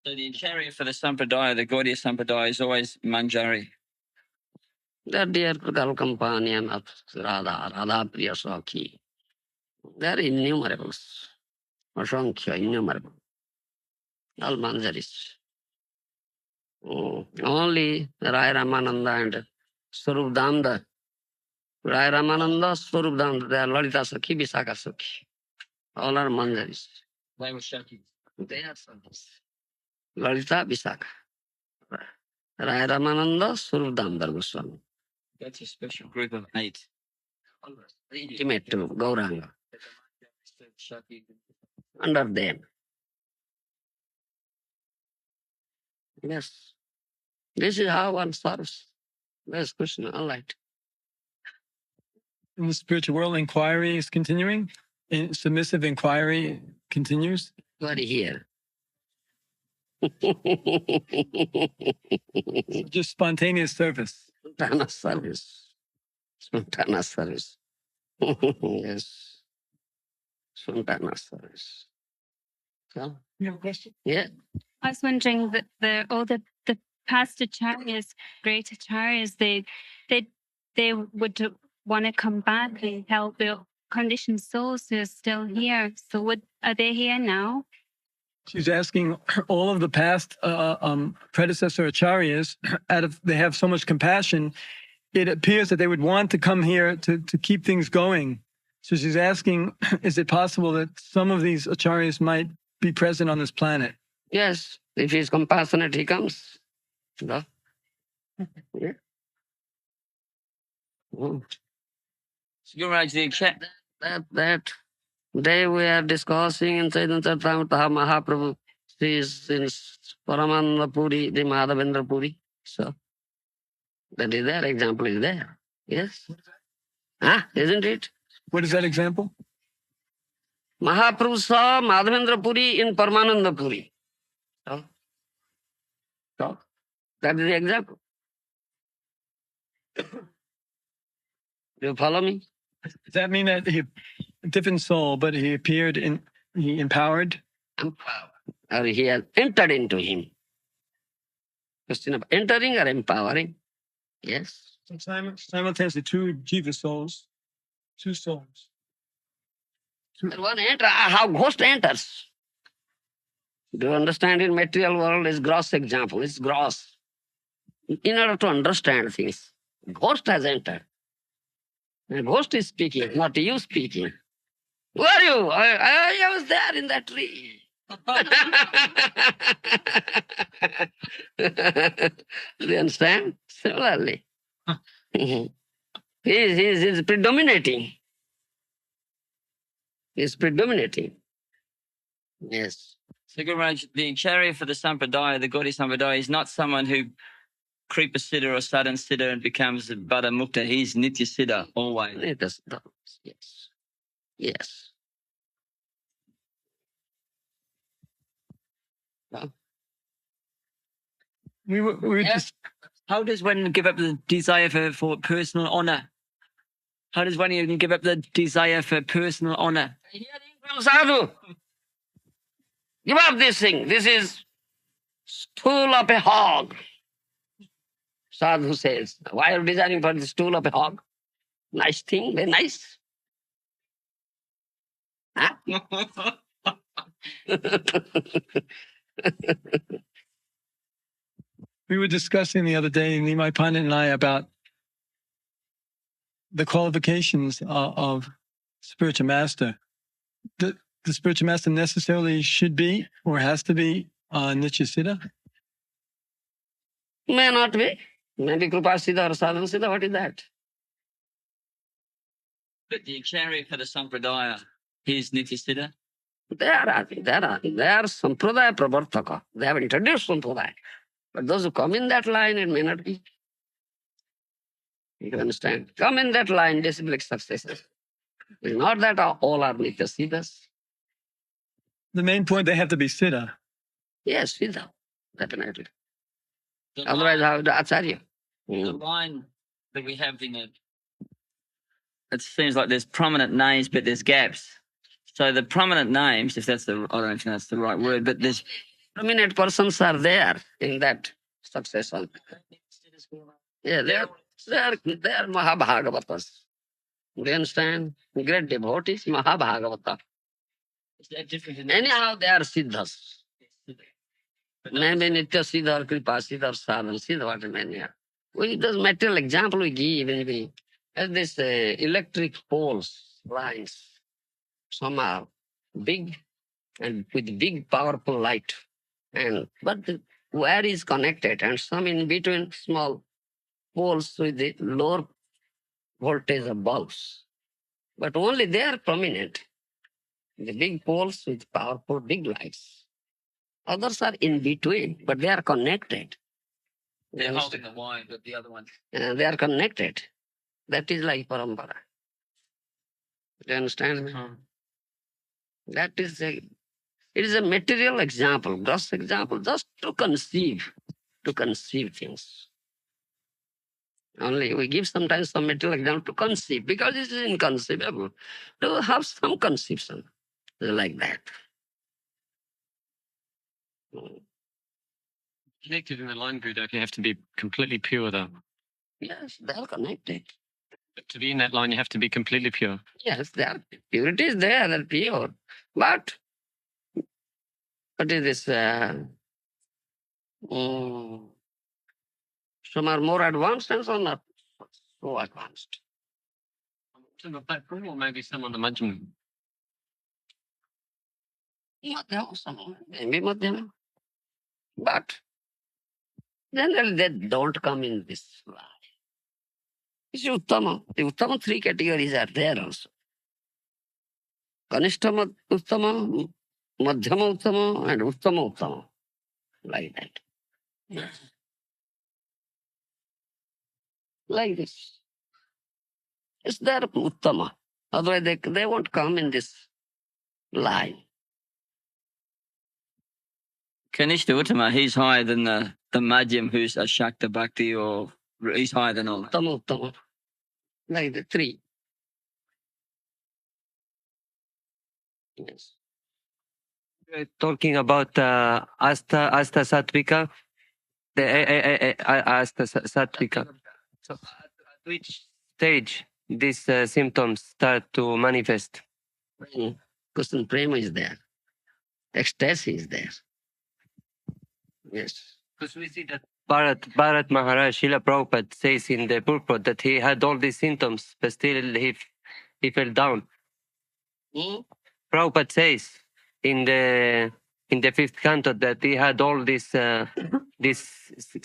So the acharya for the Sampradaya, the Gaudiya Sampradaya, is always manjari. They are dear girl companion of Radha Priya Sakhi. They are innumerable. Asankhya, innumerable. All manjaris. Only Rai Ramananda and Swarup Damda. Rai Ramananda, Swarup Damda, they are Lalita Sakhi, Visakha Sakhi. All are manjaris. They were Shakti. They are Sakhis. Lalita, Visakha. Rai Ramananda, Swarup Damdar Goswami. That's a special group of 8. Intimate to Gauranga. Under them. Yes. This is how one serves. There's Krishna, all right. In the spiritual world, inquiry is continuing. Submissive inquiry continues. What here? Just spontaneous service. Spontaneous service. Spontaneous service. Yes. Spontaneous service. So, You have a question? yeah. I was wondering that all the past acharyas, great acharyas, they would want to come back and help the conditioned souls who are still here. So are they here now? She's asking all of the past predecessor acharyas, they have so much compassion, it appears that they would want to come here to keep things going. So she's asking, is it possible that some of these acharyas might be present on this planet? Yes. If he's compassionate, he comes. No? Yeah. Mm. Guru Maharaj, the That day we are discussing in Chaitanya Charitamrita Mahaprabhu, he is in Paramananda Puri, the Madhavendra Puri. So that is there, example is there. Yes. Isn't it? What is that example? Mahaprabhu saw Madhavendra Puri in Paramananda Puri. So that is the example. Do you follow me? Does that mean that he, a different soul, but he empowered? Empowered. Or he has entered into him. Question of entering or empowering? Yes. So simultaneously, two jiva souls, two souls. One enter, how ghost enters. Do you understand? In material world is gross example. It's gross. In order to understand things, ghost has entered. The ghost is speaking, not you speaking. Who are you? I was there in that tree. Do you understand? Similarly. He's predominating. He's predominating. Yes. So Guru Maharaj, the acharya for the Sampradaya, the Gaudiya Sampradaya, is not someone who Kripa Siddha or Sadhan Siddha and becomes Bada Mukta. He's Nitya Siddha always. Yes. Yes. Well, We were just. How does one give up the desire for personal honor? How does one even give up the desire for personal honor? hearing from sadhu. Give up this thing. This is stool of a hog. Sadhu says, why are you desiring for the stool of a hog? Nice thing, very nice. Huh? We were discussing the other day, Nimai Pandit and I, about the qualifications of spiritual master. The spiritual master necessarily should be or has to be Nityasiddha? May not be. Maybe Kripa Siddha or Sadhana Siddha, what is that? But the Acharya for the Sampradaya, he's Nityasiddha. They are Sampradaya Pravartaka. They have introduced Sampradaya. But those who come in that line, it may not be. You understand? Come in that line, disciplic successors. It's not that all are Nityasiddhas. The main point, they have to be Siddha. Yes, Siddha, definitely. The Otherwise, line, how the Acharya? the line that we have in it seems like there's prominent names, but there's gaps. So the prominent names, if that's the, I don't think that's the right word, but there's Prominent persons are there in that succession. Yeah, they are Mahabhagavatas. Do you understand? Great devotees, Mahabhagavata. is that different in Anyhow, they are Siddhas. Maybe Nitya Siddha or Kripa Siddha or Sadhana Siddha, what many are. Those material example we give, as this electric poles, lines, some are big and with big powerful light. But the wire is connected and some in between small poles with the lower voltage of bulbs. But only they are prominent. The big poles with powerful big lights. Others are in between, but they are connected. they're holding the wine, but the other one. They are connected. That is like parampara. Do you understand me? That is it is a material example, gross example, just to conceive things. Only we give sometimes some material example to conceive, because it is inconceivable. To have some conception like that. Connected in the line group, you have to be completely pure, though. Yes, they are connected. But to be in that line, you have to be completely pure. Yes, they are. Purity is there, they're pure. But what is this? Some are more advanced and some not so advanced. Some of that, or maybe some on the Majjhima. Madhyama, some maybe Madhyama. But generally they don't come in this line. It's Uttama. The Uttama three categories are there also. Kanishta Uttama, Madhyama Uttama, and Uttama Uttama. Like that. Yes. Like this. It's their Uttama. Otherwise they won't come in this line. Kanishta Uttama, he's higher than the Madhyam, who's a Shakta Bhakti, or he's higher than all that. Uttama Uttama. Like the three. Yes. Talking about Asta Sattvika, the Asta Sattvika. So at which stage these symptoms start to manifest? Krishna Prema is there. Ecstasy is there. Yes. Because we see that Bharat Maharaj, Srila Prabhupada says in the purport that he had all these symptoms, but still he fell down. Prabhupada says in the fifth canto that he had all these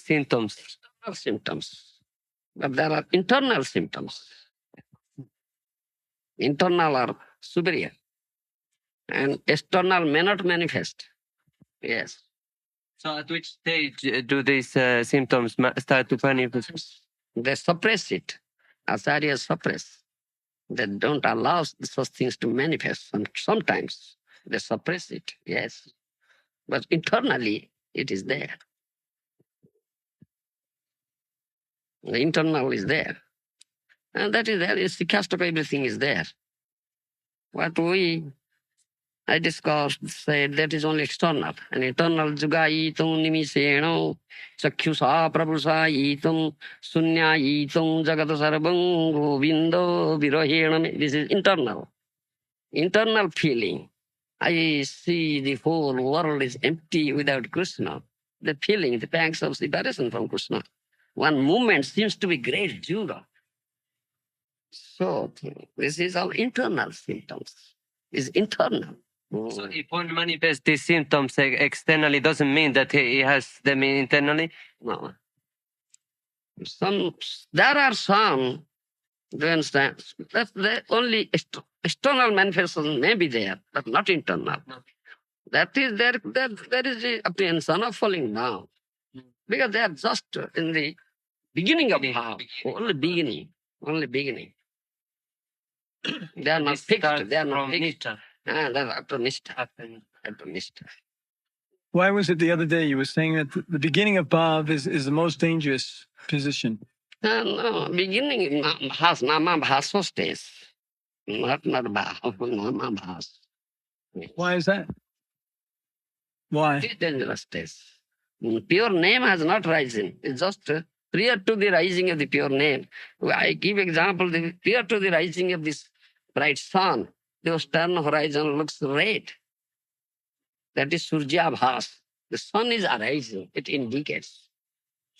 symptoms. External symptoms. But there are internal symptoms. Internal are superior. And external may not manifest. Yes. So at which stage do these symptoms start to manifest? They suppress it. Acharyas suppress. They don't allow such things to manifest. Sometimes they suppress it, yes. But internally, it is there. The internal is there. And that is there. It's the cast of everything is there. What we I discussed, said that is only external. And eternal jugayitum nimiseno chakyusa prapusayitum sunyayitum jagata sarvang govindo virohenam. This is internal. Internal feeling. I see the whole world is empty without Krishna. The feeling, the pangs of separation from Krishna. One moment seems to be great joy. So this is all internal symptoms. It's internal. So if one manifests these symptoms externally, doesn't mean that he has them internally? No. There are some, do you understand? That's the only external manifestation may be there, but not internal. That is there is the apprehension of falling down. Because they are just in the beginning of bhav, only beginning. They are not fixed. They are not fixed. That's after nishta. After nishta. Why was it the other day you were saying that the beginning of bhav is the most dangerous position? No, beginning has nama bhaso stays. Not bhav, nama bhas. Why is that? Why? It is dangerous stays. Pure name has not risen. It's just prior to the rising of the pure name. I give example, prior to the rising of this bright sun, the stern horizon looks red. That is Surya Bhas. The sun is arising, it indicates.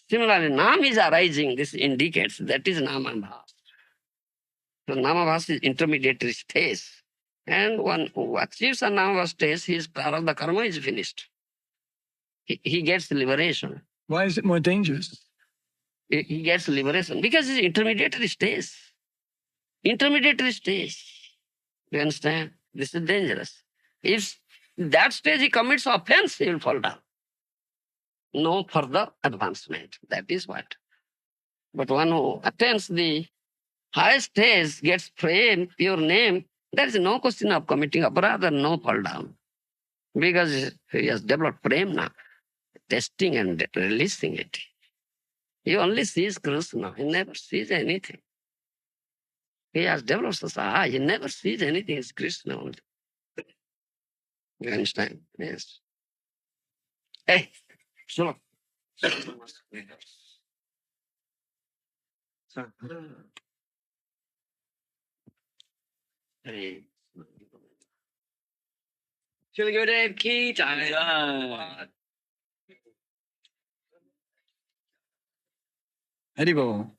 Similarly, Nam is arising, this indicates, that is Nama Bhas. So Nama Bhas is intermediary stage. And one who achieves a Nama Bhas stage, his prarabdha karma is finished. He gets liberation. Why is it more dangerous? He gets liberation because it's intermediary stage. Intermediary stage. You understand? This is dangerous. If that stage he commits offense, he will fall down. No further advancement. That is what. But one who attains the highest stage, gets prem, pure name, there is no question of committing aparadha, no fall down. Because he has developed prem now, testing and releasing it. He only sees Krishna, he never sees anything. He has developed such he never sees anything, it's Krishna only. You understand? Yes. Hey, Shalom. Hey. Shri Gurudev ki jai. Haribol.